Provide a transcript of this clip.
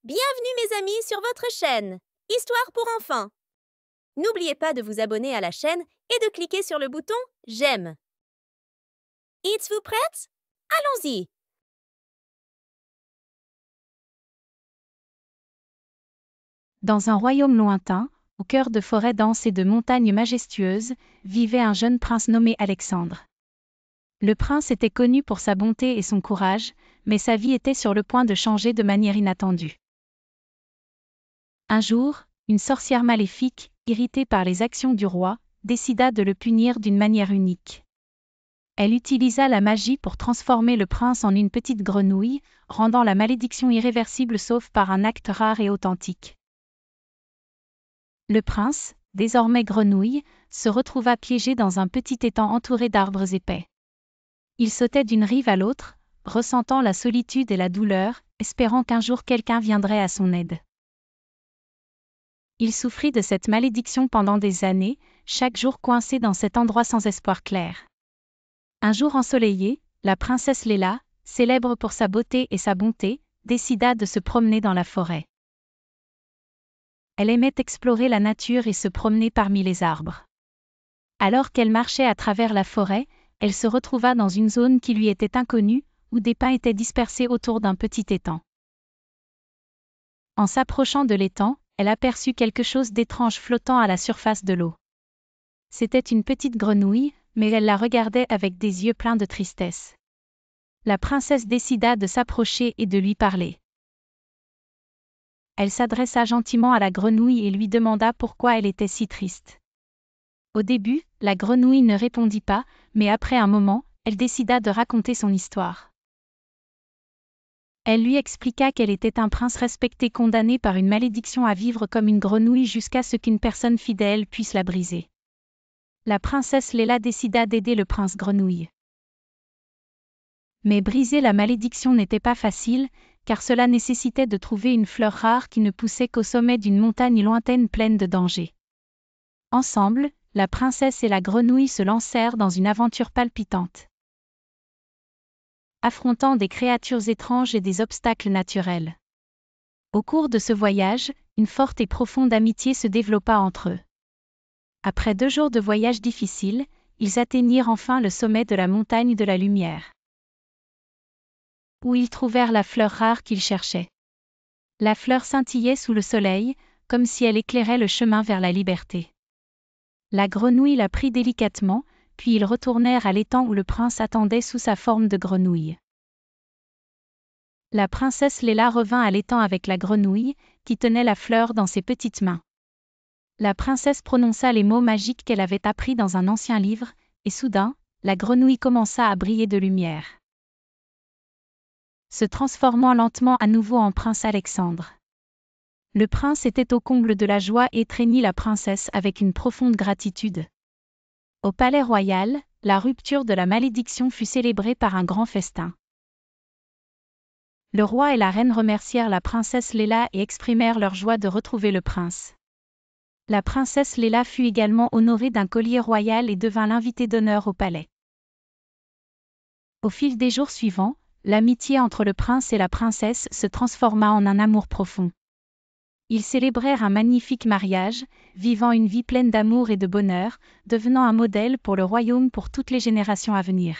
Bienvenue mes amis sur votre chaîne Histoire pour enfants. N'oubliez pas de vous abonner à la chaîne et de cliquer sur le bouton J'aime. Êtes-vous prête? Allons-y! Dans un royaume lointain, au cœur de forêts denses et de montagnes majestueuses, vivait un jeune prince nommé Alexandre. Le prince était connu pour sa bonté et son courage, mais sa vie était sur le point de changer de manière inattendue. Un jour, une sorcière maléfique, irritée par les actions du roi, décida de le punir d'une manière unique. Elle utilisa la magie pour transformer le prince en une petite grenouille, rendant la malédiction irréversible sauf par un acte rare et authentique. Le prince, désormais grenouille, se retrouva piégé dans un petit étang entouré d'arbres épais. Il sautait d'une rive à l'autre, ressentant la solitude et la douleur, espérant qu'un jour quelqu'un viendrait à son aide. Il souffrit de cette malédiction pendant des années, chaque jour coincé dans cet endroit sans espoir clair. Un jour ensoleillé, la princesse Léla, célèbre pour sa beauté et sa bonté, décida de se promener dans la forêt. Elle aimait explorer la nature et se promener parmi les arbres. Alors qu'elle marchait à travers la forêt, elle se retrouva dans une zone qui lui était inconnue, où des pins étaient dispersés autour d'un petit étang. En s'approchant de l'étang, elle aperçut quelque chose d'étrange flottant à la surface de l'eau. C'était une petite grenouille, mais elle la regardait avec des yeux pleins de tristesse. La princesse décida de s'approcher et de lui parler. Elle s'adressa gentiment à la grenouille et lui demanda pourquoi elle était si triste. Au début, la grenouille ne répondit pas, mais après un moment, elle décida de raconter son histoire. Elle lui expliqua qu'elle était un prince respecté condamné par une malédiction à vivre comme une grenouille jusqu'à ce qu'une personne fidèle puisse la briser. La princesse Léla décida d'aider le prince grenouille. Mais briser la malédiction n'était pas facile, car cela nécessitait de trouver une fleur rare qui ne poussait qu'au sommet d'une montagne lointaine pleine de dangers. Ensemble, la princesse et la grenouille se lancèrent dans une aventure palpitante, affrontant des créatures étranges et des obstacles naturels. Au cours de ce voyage, une forte et profonde amitié se développa entre eux. Après 2 jours de voyage difficile, ils atteignirent enfin le sommet de la montagne de la lumière, où ils trouvèrent la fleur rare qu'ils cherchaient. La fleur scintillait sous le soleil, comme si elle éclairait le chemin vers la liberté. La grenouille la prit délicatement, puis ils retournèrent à l'étang où le prince attendait sous sa forme de grenouille. La princesse Léla revint à l'étang avec la grenouille, qui tenait la fleur dans ses petites mains. La princesse prononça les mots magiques qu'elle avait appris dans un ancien livre, et soudain, la grenouille commença à briller de lumière, se transformant lentement à nouveau en prince Alexandre. Le prince était au comble de la joie et étreignit la princesse avec une profonde gratitude. Au palais royal, la rupture de la malédiction fut célébrée par un grand festin. Le roi et la reine remercièrent la princesse Léla et exprimèrent leur joie de retrouver le prince. La princesse Léla fut également honorée d'un collier royal et devint l'invitée d'honneur au palais. Au fil des jours suivants, l'amitié entre le prince et la princesse se transforma en un amour profond. Ils célébrèrent un magnifique mariage, vivant une vie pleine d'amour et de bonheur, devenant un modèle pour le royaume pour toutes les générations à venir.